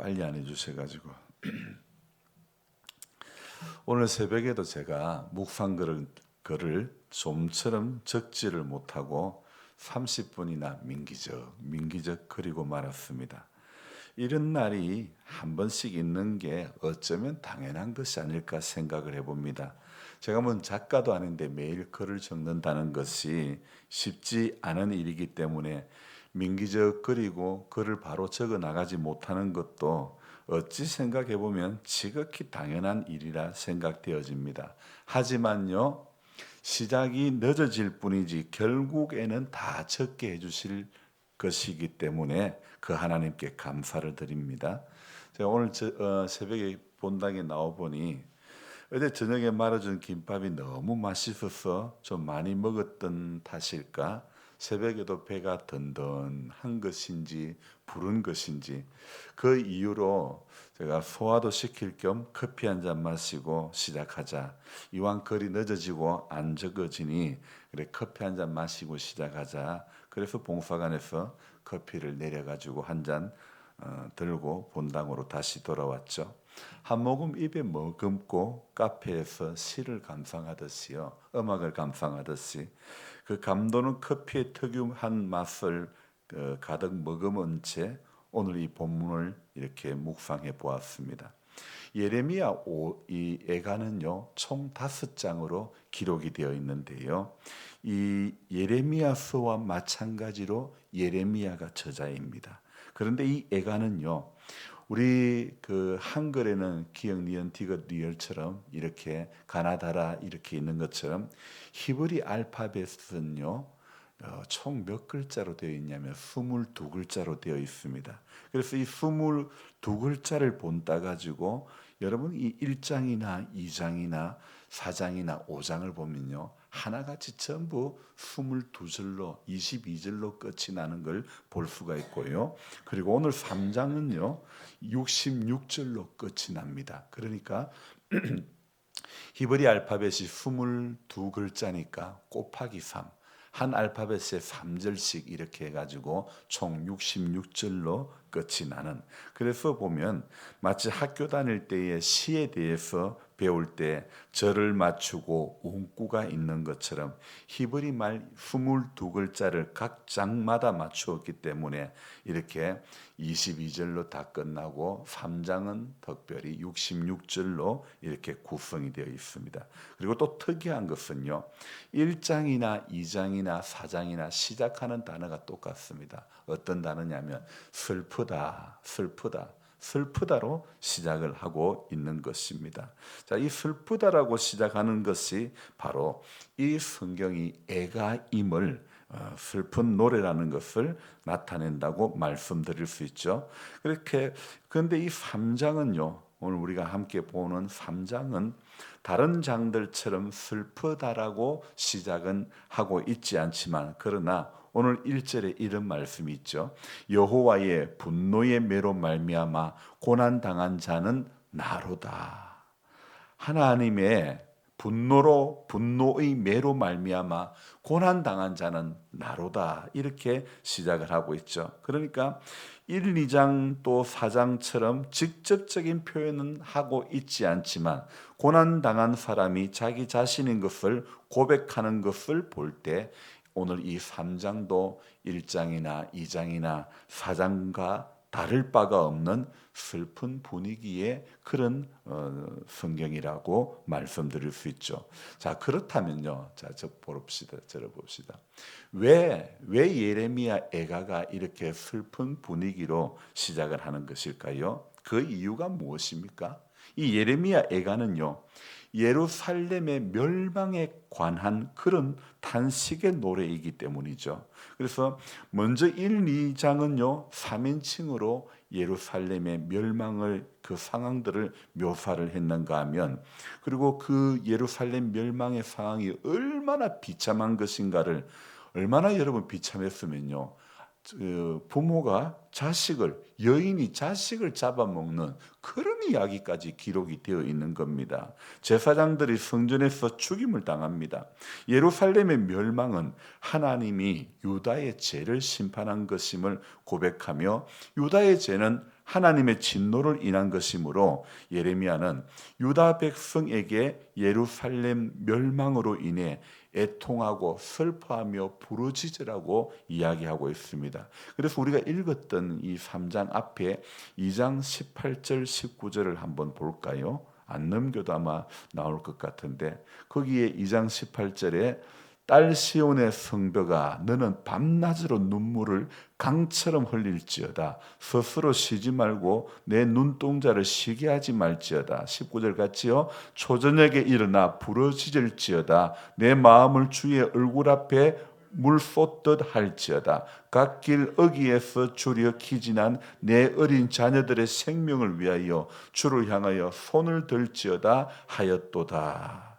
빨리 안 해주셔가지고 오늘 새벽에도 제가 묵상글을 좀처럼 적지를 못하고 30분이나 민기적 그리고 말았습니다. 이런 날이 한 번씩 있는 게 어쩌면 당연한 것이 아닐까 생각을 해봅니다. 제가 작가도 아닌데 매일 글을 적는다는 것이 쉽지 않은 일이기 때문에 민기적 그리고 글을 바로 적어 나가지 못하는 것도 어찌 생각해 보면 지극히 당연한 일이라 생각되어집니다. 하지만요, 시작이 늦어질 뿐이지 결국에는 다 적게 해주실 것이기 때문에 그 하나님께 감사를 드립니다. 제가 오늘 새벽에 본당에 나와 보니 어제 저녁에 말아준 김밥이 너무 맛있어서 좀 많이 먹었던 탓일까? 새벽에도 배가 든든한 것인지 부른 것인지 그 이유로 제가 소화도 시킬 겸 커피 한 잔 마시고 시작하자. 이왕 글이 늦어지고 안 적어지니 그래 커피 한 잔 마시고 시작하자. 그래서 봉사관에서 커피를 내려가지고 한 잔 들고 본당으로 다시 돌아왔죠. 한 모금 입에 머금고 카페에서 시를 감상하듯이요, 음악을 감상하듯이 그 감도는 커피의 특유한 맛을 가득 머금은 채 오늘 이 본문을 이렇게 묵상해 보았습니다. 예레미야 이 애가는요 총 5장으로 기록이 되어 있는데요. 이 예레미야서와 마찬가지로 예레미야가 저자입니다. 그런데 이 애가는요, 우리 그 한글에는 기역, 니은, 디귿, 리을처럼 이렇게 가나다라 이렇게 있는 것처럼 히브리 알파벳은요 총 몇 글자로 되어 있냐면 22글자로 되어 있습니다. 그래서 이 22글자를 본따 가지고 여러분 이 1장이나 2장이나 4장이나 5장을 보면요 하나같이 전부 22절로 22절로 끝이 나는 걸 볼 수가 있고요. 그리고 오늘 3장은요 66절로 끝이 납니다. 그러니까 히브리 알파벳이 22글자니까 곱하기 3, 한 알파벳에 3절씩 이렇게 해가지고 총 66절로 끝이 나는, 그래서 보면 마치 학교 다닐 때의 시에 대해서 배울 때 절을 맞추고 운구가 있는 것처럼 히브리 말 22글자를 각 장마다 맞추었기 때문에 이렇게 22절로 다 끝나고 3장은 특별히 66절로 이렇게 구성이 되어 있습니다. 그리고 또 특이한 것은요 1장이나 2장이나 4장이나 시작하는 단어가 똑같습니다. 어떤 단어냐면 슬프다, 슬프다, 슬프다로 시작을 하고 있는 것입니다. 자, 이 슬프다라고 시작하는 것이 바로 이 성경이 애가임을 슬픈 노래라는 것을 나타낸다고 말씀드릴 수 있죠. 그렇게 그런데 이 3장은요. 오늘 우리가 함께 보는 3장은 다른 장들처럼 슬프다라고 시작은 하고 있지 않지만 그러나 오늘 1절에 이런 말씀이 있죠. 여호와의 분노의 매로 말미암아 고난당한 자는 나로다. 하나님의 분노의 매로 말미암아 고난당한 자는 나로다. 이렇게 시작을 하고 있죠. 그러니까 1, 2장 또 4장처럼 직접적인 표현은 하고 있지 않지만 고난당한 사람이 자기 자신인 것을 고백하는 것을 볼 때 오늘 이 3장도 1장이나 2장이나 4장과 다를 바가 없는 슬픈 분위기의 그런 성경이라고 말씀드릴 수 있죠. 자, 그렇다면요. 자, 저를 봅시다. 왜 예레미야 애가가 이렇게 슬픈 분위기로 시작을 하는 것일까요? 그 이유가 무엇입니까? 이 예레미야 애가는요. 예루살렘의 멸망에 관한 그런 탄식의 노래이기 때문이죠. 그래서 먼저 1, 2장은요 3인칭으로 예루살렘의 멸망을 그 상황들을 묘사를 했는가 하면, 그리고 그 예루살렘 멸망의 상황이 얼마나 비참한 것인가를, 얼마나 여러분 비참했으면요 부모가 여인이 자식을 잡아먹는 그런 이야기까지 기록이 되어 있는 겁니다. 제사장들이 성전에서 죽임을 당합니다. 예루살렘의 멸망은 하나님이 유다의 죄를 심판한 것임을 고백하며 유다의 죄는 하나님의 진노를 인한 것이므로 예레미야는 유다 백성에게 예루살렘 멸망으로 인해 애통하고 슬퍼하며 부르짖으라고 이야기하고 있습니다. 그래서 우리가 읽었던 이 3장 앞에 2장 18절 19절을 한번 볼까요? 안 넘겨도 아마 나올 것 같은데 거기에 2장 18절에 딸 시온의 성벽아 너는 밤낮으로 눈물을 강처럼 흘릴지어다 스스로 쉬지 말고 내 눈동자를 쉬게 하지 말지어다 19절 같이요 초저녁에 일어나 부르짖을지어다 내 마음을 주의 얼굴 앞에 물 쏟듯 할지어다 갓길 어귀에서 주려 기진한 내 어린 자녀들의 생명을 위하여 주를 향하여 손을 들지어다 하였도다.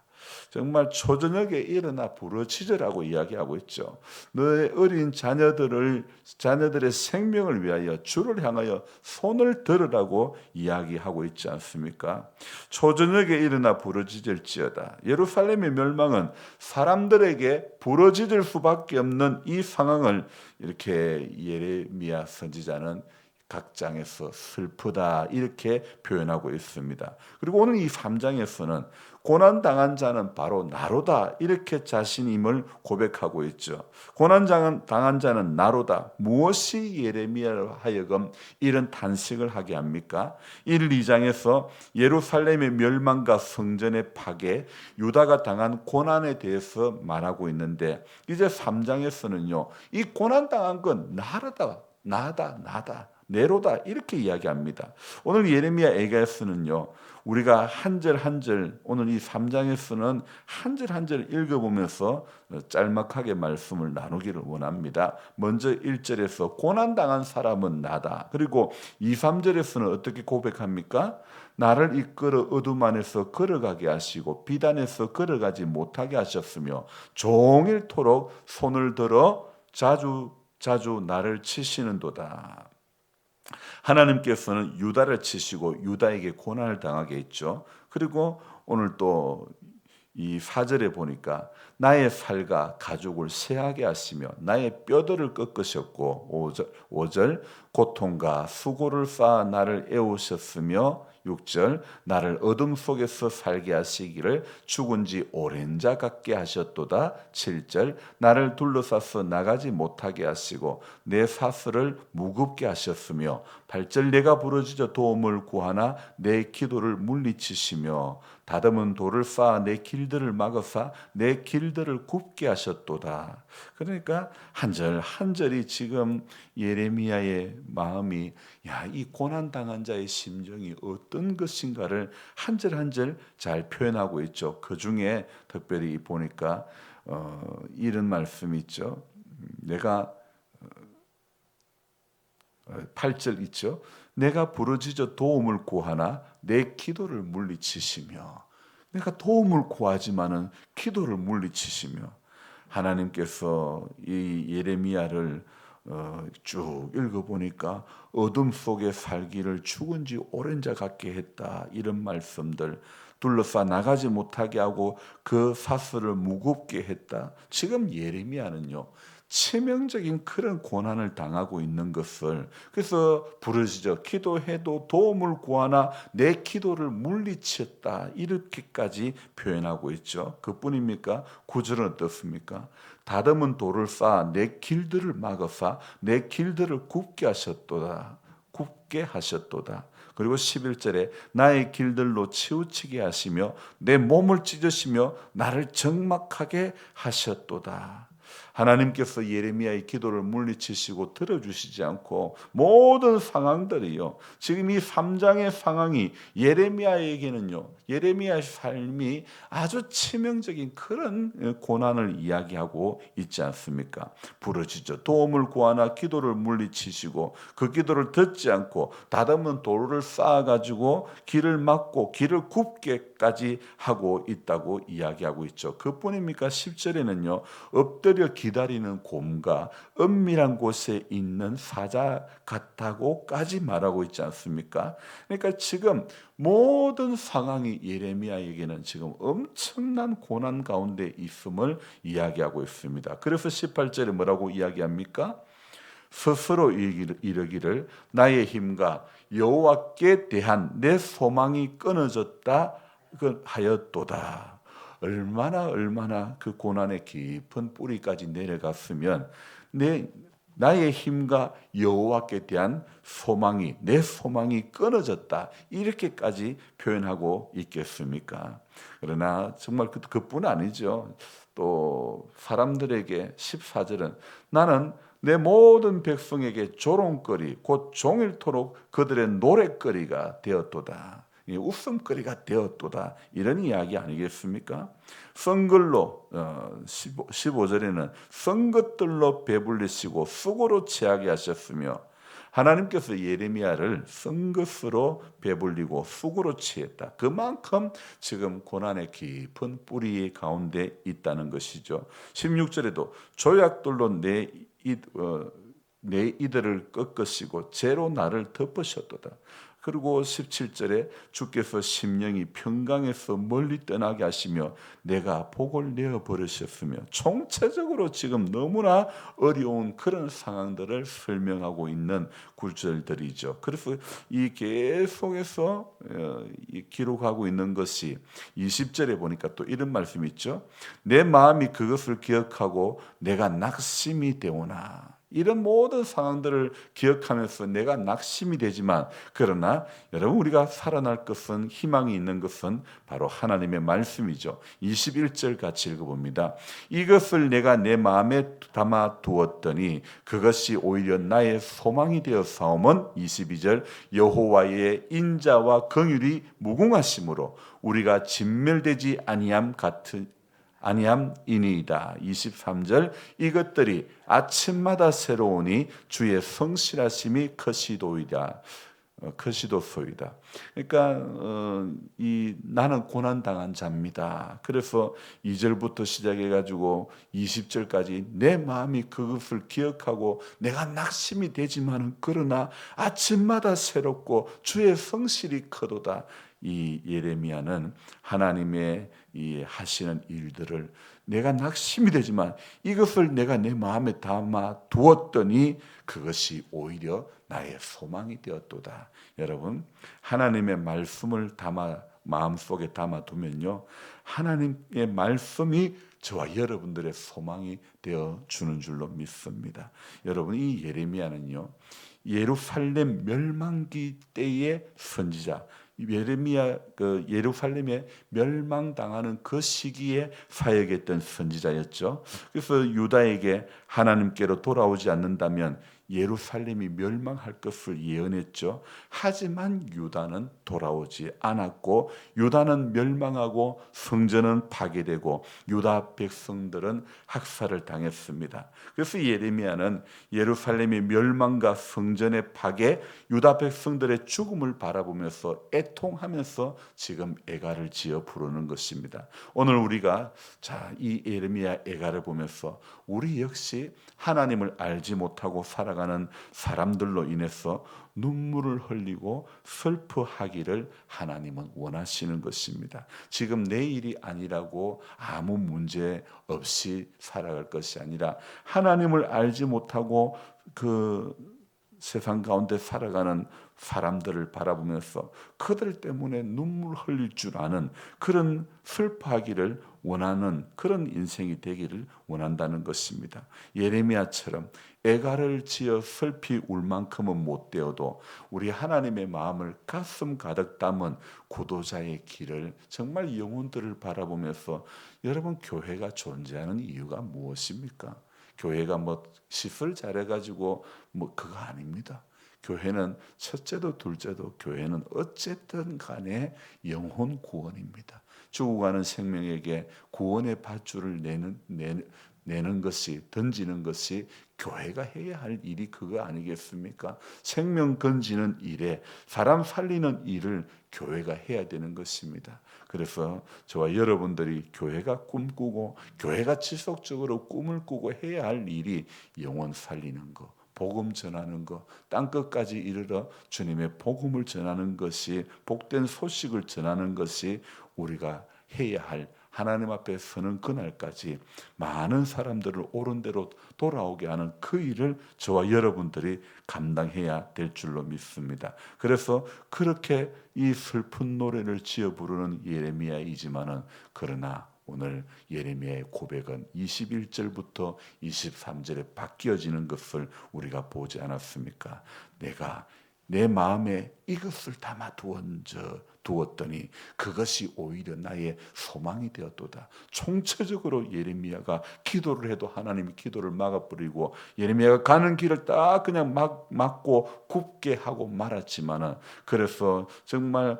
정말 초저녁에 일어나 부르짖으라고 이야기하고 있죠. 너의 어린 자녀들의 생명을 위하여 주를 향하여 손을 들으라고 이야기하고 있지 않습니까? 초저녁에 일어나 부르짖을지어다. 예루살렘의 멸망은 사람들에게 부르짖을 수밖에 없는 이 상황을 이렇게 예레미야 선지자는 각 장에서 슬프다 이렇게 표현하고 있습니다. 그리고 오늘 이 3장에서는 고난당한 자는 바로 나로다 이렇게 자신임을 고백하고 있죠. 고난당한 자는 나로다. 무엇이 예레미야로 하여금 이런 탄식을 하게 합니까? 1, 2장에서 예루살렘의 멸망과 성전의 파괴, 유다가 당한 고난에 대해서 말하고 있는데 이제 3장에서는요. 이 고난당한 건 나다. 네로다 이렇게 이야기합니다. 오늘 예레미야 에게스는요. 우리가 한 절 한 절 오늘 이 3장에서는 한 절 한 절 읽어보면서 짤막하게 말씀을 나누기를 원합니다. 먼저 1절에서 고난당한 사람은 나다. 그리고 2, 3절에서는 어떻게 고백합니까? 나를 이끌어 어둠 안에서 걸어가게 하시고 비단에서 걸어가지 못하게 하셨으며 종일토록 손을 들어 자주 나를 치시는도다. 하나님께서는 유다를 치시고 유다에게 고난을 당하게 했죠. 그리고 오늘 또 이 4절에 보니까 나의 살과 가죽을 쇠하게 하시며 나의 뼈들을 꺾으셨고 5절 고통과 수고를 쌓아 나를 애우셨으며 6절 나를 어둠 속에서 살게 하시기를 죽은 지 오랜 자 같게 하셨도다. 7절 나를 둘러싸서 나가지 못하게 하시고 내 사슬을 무겁게 하셨으며 8절 내가 부르짖어 도움을 구하나 내 기도를 물리치시며 다듬은 돌을 쌓아 내 길들을 막으사 내 길들을 굽게 하셨도다. 그러니까 한 절 한 절이 지금 예레미야의 마음이 이 고난당한 자의 심정이 어떤 것인가를 한 절 한 절 잘 표현하고 있죠. 그 중에 특별히 보니까 이런 말씀이 있죠. 내가 8절 있죠. 내가 부르짖어 도움을 구하나 내 기도를 물리치시며 내가 도움을 구하지만은 기도를 물리치시며 하나님께서 이 예레미야를 쭉 읽어보니까 어둠 속에 살기를 죽은 지 오랜 자 같게 했다 이런 말씀들 둘러싸 나가지 못하게 하고 그 사슬을 무겁게 했다. 지금 예레미야는요 치명적인 그런 고난을 당하고 있는 것을 그래서 부르짖어 기도해도 도움을 구하나 내 기도를 물리쳤다 이렇게까지 표현하고 있죠. 그뿐입니까? 9절은 어떻습니까? 다듬은 돌을 쌓아 내 길들을 막으사 내 길들을 굽게 하셨도다. 그리고 11절에 나의 길들로 치우치게 하시며 내 몸을 찢으시며 나를 적막하게 하셨도다. 하나님께서 예레미야의 기도를 물리치시고 들어주시지 않고 모든 상황들이요. 지금 이 3장의 상황이 예레미야에게는요. 예레미야의 삶이 아주 치명적인 그런 고난을 이야기하고 있지 않습니까? 부르짖어 도움을 구하나 기도를 물리치시고 그 기도를 듣지 않고 다듬은 돌을 쌓아가지고 길을 막고 길을 굽게까지 하고 있다고 이야기하고 있죠. 그뿐입니까? 10절에는요. 엎드려 기다리는 곰과 은밀한 곳에 있는 사자 같다고까지 말하고 있지 않습니까? 그러니까 지금 모든 상황이 예레미야에게는 지금 엄청난 고난 가운데 있음을 이야기하고 있습니다. 그래서 18절에 뭐라고 이야기합니까? 스스로 이르기를 나의 힘과 여호와께 대한 내 소망이 끊어졌다 하였도다. 얼마나 그 고난의 깊은 뿌리까지 내려갔으면 나의 힘과 여호와께 대한 내 소망이 끊어졌다 이렇게까지 표현하고 있겠습니까? 그러나 정말 그뿐 아니죠. 또 사람들에게 14절은 나는 내 모든 백성에게 조롱거리 곧 종일토록 그들의 노랫거리가 되었도다. 웃음거리가 되었도다. 이런 이야기 아니겠습니까? 성글로 15절에는 성 것들로 배불리시고 쑥으로 취하게 하셨으며 하나님께서 예레미야를 성 것으로 배불리고 쑥으로 취했다. 그만큼 지금 고난의 깊은 뿌리 가운데 있다는 것이죠. 16절에도 조약돌로 내 이들을 꺾으시고 재로 나를 덮으셨도다. 그리고 17절에 주께서 심령이 평강에서 멀리 떠나게 하시며 내가 복을 내어 버리셨으며 총체적으로 지금 너무나 어려운 그런 상황들을 설명하고 있는 구절들이죠. 그래서 이 계속해서 기록하고 있는 것이 20절에 보니까 또 이런 말씀이 있죠. 내 마음이 그것을 기억하고 내가 낙심이 되오나. 이런 모든 상황들을 기억하면서 내가 낙심이 되지만 그러나 여러분 우리가 살아날 것은 희망이 있는 것은 바로 하나님의 말씀이죠. 21절 같이 읽어봅니다. 이것을 내가 내 마음에 담아 두었더니 그것이 오히려 나의 소망이 되어 사오면 22절 여호와의 인자와 긍휼이 무궁하심으로 우리가 진멸되지 아니함이니이다. 23절 이것들이 아침마다 새로우니 주의 성실하심이 크시도소이다. 그러니까 나는 고난 당한 자입니다. 그래서 2절부터 시작해 가지고 20절까지 내 마음이 그것을 기억하고 내가 낙심이 되지만은 그러나 아침마다 새롭고 주의 성실이 크도다. 이 예레미야는 하나님의 이 하시는 일들을 내가 낙심이 되지만 이것을 내가 내 마음에 담아 두었더니 그것이 오히려 나의 소망이 되었도다. 여러분 하나님의 말씀을 마음속에 담아두면요 하나님의 말씀이 저와 여러분들의 소망이 되어주는 줄로 믿습니다. 여러분 이 예레미야는요 예루살렘 멸망기 때의 선지자 예레미야 예루살렘에 멸망당하는 그 시기에 사역했던 선지자였죠. 그래서 유다에게 하나님께로 돌아오지 않는다면 예루살렘이 멸망할 것을 예언했죠. 하지만 유다는 돌아오지 않았고 유다는 멸망하고 성전은 파괴되고 유다 백성들은 학살을 당했습니다. 그래서 예레미야는 예루살렘의 멸망과 성전의 파괴, 유다 백성들의 죽음을 바라보면서 애통하면서 지금 애가를 지어 부르는 것입니다. 오늘 우리가 이 예레미야 애가를 보면서 우리 역시 하나님을 알지 못하고 살아가는 사람들로 인해서 눈물을 흘리고 슬퍼하기를 하나님은 원하시는 것입니다. 지금 내일이 아니라고 아무 문제 없이 살아갈 것이 아니라 하나님을 알지 못하고 그 세상 가운데 살아가는 사람들을 바라보면서 그들 때문에 눈물 흘릴 줄 아는 그런 슬퍼하기를 원하는 그런 인생이 되기를 원한다는 것입니다. 예레미야처럼 애가를 지어 슬피 울 만큼은 못 되어도 우리 하나님의 마음을 가슴 가득 담은 구도자의 길을 정말 영혼들을 바라보면서 여러분 교회가 존재하는 이유가 무엇입니까? 교회가 시설 잘해가지고 그거 아닙니다. 교회는 첫째도 둘째도 교회는 어쨌든 간에 영혼 구원입니다. 죽어가는 생명에게 구원의 밧줄을 내는 것이 던지는 것이 교회가 해야 할 일이 그거 아니겠습니까? 생명 건지는 일에 사람 살리는 일을 교회가 해야 되는 것입니다. 그래서 저와 여러분들이 교회가 꿈꾸고 교회가 지속적으로 꿈을 꾸고 해야 할 일이 영혼 살리는 것, 복음 전하는 것, 땅끝까지 이르러 주님의 복음을 전하는 것이 복된 소식을 전하는 것이 우리가 해야 할 하나님 앞에 서는 그날까지 많은 사람들을 옳은 대로 돌아오게 하는 그 일을 저와 여러분들이 감당해야 될 줄로 믿습니다. 그래서 그렇게 이 슬픈 노래를 지어 부르는 예레미야이지만은, 그러나 오늘 예레미야의 고백은 21절부터 23절에 바뀌어지는 것을 우리가 보지 않았습니까? 내가 내 마음에 이것을 담아 두었더니 그것이 오히려 나의 소망이 되었도다. 총체적으로 예레미야가 기도를 해도 하나님이 기도를 막아버리고, 예레미야가 가는 길을 딱 그냥 막고 굽게 하고 말았지만은, 그래서 정말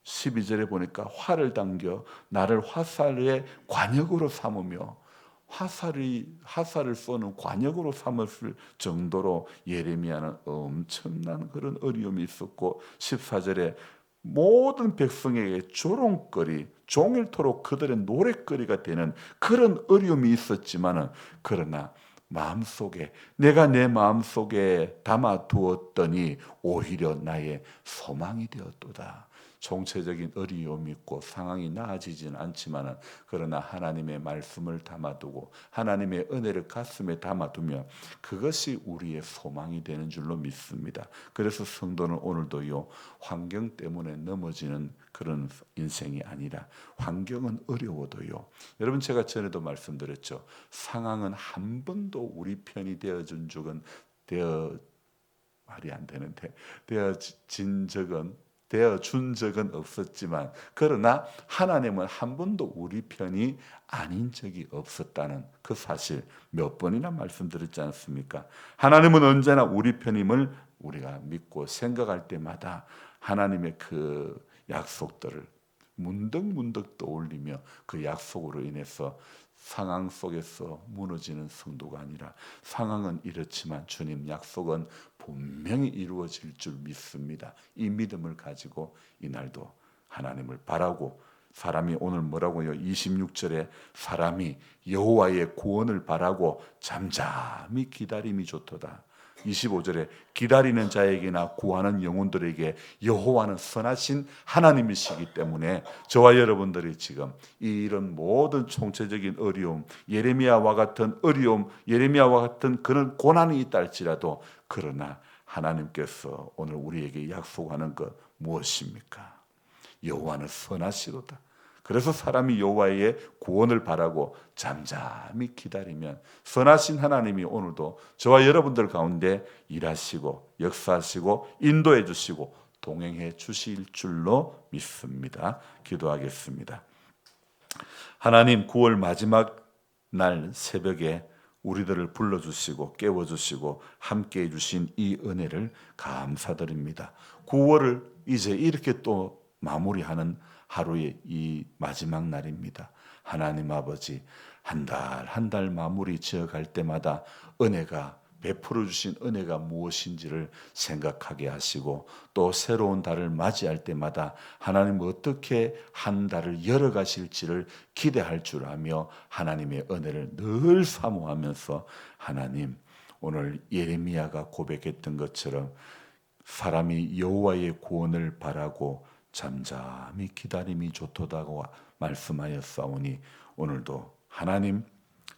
12절에 보니까 활을 당겨 나를 화살의 관역으로 삼으며, 화살을 쏘는 관역으로 삼았을 정도로 예레미야는 엄청난 그런 어려움이 있었고, 14절에 모든 백성에게 조롱거리, 종일토록 그들의 노랫거리가 되는 그런 어려움이 있었지만은, 그러나 마음속에, 내가 내 마음속에 담아 두었더니 오히려 나의 소망이 되었도다. 총체적인 어려움이 있고 상황이 나아지지는 않지만, 그러나 하나님의 말씀을 담아두고 하나님의 은혜를 가슴에 담아두면 그것이 우리의 소망이 되는 줄로 믿습니다. 그래서 성도는 오늘도요, 환경 때문에 넘어지는 그런 인생이 아니라, 환경은 어려워도요, 여러분 제가 전에도 말씀드렸죠. 상황은 한 번도 우리 편이 되어준 적은 말이 안 되는데 되어준 적은 없었지만, 그러나 하나님은 한 번도 우리 편이 아닌 적이 없었다는 그 사실 몇 번이나 말씀드렸지 않습니까? 하나님은 언제나 우리 편임을 우리가 믿고 생각할 때마다 하나님의 그 약속들을 문득문득 떠올리며, 그 약속으로 인해서 상황 속에서 무너지는 성도가 아니라, 상황은 이렇지만 주님 약속은 분명히 이루어질 줄 믿습니다. 이 믿음을 가지고 이날도 하나님을 바라고, 사람이 오늘 뭐라고요? 26절에 사람이 여호와의 구원을 바라고 잠잠히 기다림이 좋도다. 25절에 기다리는 자에게나 구하는 영혼들에게 여호와는 선하신 하나님이시기 때문에, 저와 여러분들이 지금 이런 모든 총체적인 어려움, 예레미야와 같은 어려움, 예레미야와 같은 그런 고난이 있다 할지라도, 그러나 하나님께서 오늘 우리에게 약속하는 것 무엇입니까? 여호와는 선하시도다. 그래서 사람이 여호와의 구원을 바라고 잠잠히 기다리면 선하신 하나님이 오늘도 저와 여러분들 가운데 일하시고 역사하시고 인도해 주시고 동행해 주실 줄로 믿습니다. 기도하겠습니다. 하나님, 9월 마지막 날 새벽에 우리들을 불러주시고 깨워주시고 함께해 주신 이 은혜를 감사드립니다. 9월을 이제 이렇게 또 마무리하는 하루의 이 마지막 날입니다. 하나님 아버지, 한 달 한 달 마무리 지어갈 때마다 은혜가, 베풀어 주신 은혜가 무엇인지를 생각하게 하시고, 또 새로운 달을 맞이할 때마다 하나님 어떻게 한 달을 열어가실지를 기대할 줄 아며 하나님의 은혜를 늘 사모하면서, 하나님 오늘 예레미야가 고백했던 것처럼 사람이 여호와의 구원을 바라고 잠잠히 기다림이 좋도다고 말씀하였사오니, 오늘도 하나님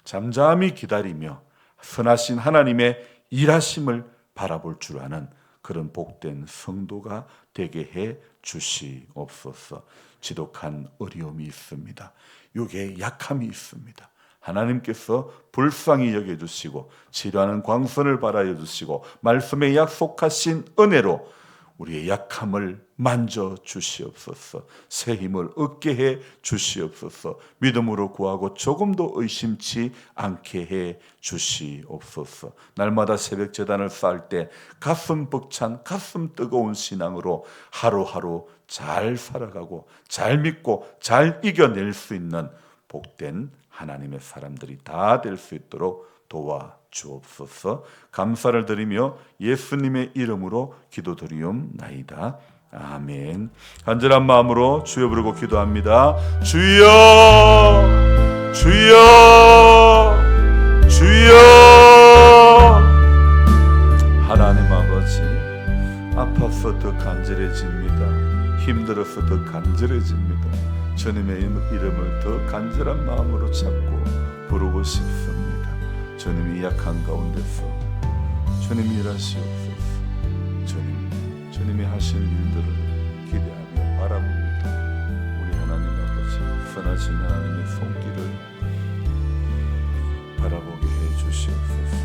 잠잠히 기다리며 선하신 하나님의 일하심을 바라볼 줄 아는 그런 복된 성도가 되게 해 주시옵소서. 지독한 어려움이 있습니다. 육에 약함이 있습니다. 하나님께서 불쌍히 여겨주시고 치료하는 광선을 바라여 주시고 말씀에 약속하신 은혜로 우리의 약함을 만져 주시옵소서. 새 힘을 얻게 해 주시옵소서. 믿음으로 구하고 조금도 의심치 않게 해 주시옵소서. 날마다 새벽 제단을 쌓을 때 가슴 벅찬 가슴 뜨거운 신앙으로 하루하루 잘 살아가고 잘 믿고 잘 이겨낼 수 있는 복된 하나님의 사람들이 다 될 수 있도록 도와주옵소서. 감사를 드리며 예수님의 이름으로 기도드리옵나이다. 아멘. 간절한 마음으로 주여 부르고 기도합니다. 주여, 주여, 주여. 하나님 아버지, 아파서 더 간절해집니다. 힘들어서 더 간절해집니다. 주님의 이름을 더 간절한 마음으로 찾고 부르고 싶습니다. 주님이 약한 가운데서 주님이 일하시옵소서. 주님이 하실 일들을 기대하며 바라봅니다. 우리 하나님 아버지, 선하신 하나님의 손길을 바라보게 해 주시옵소서.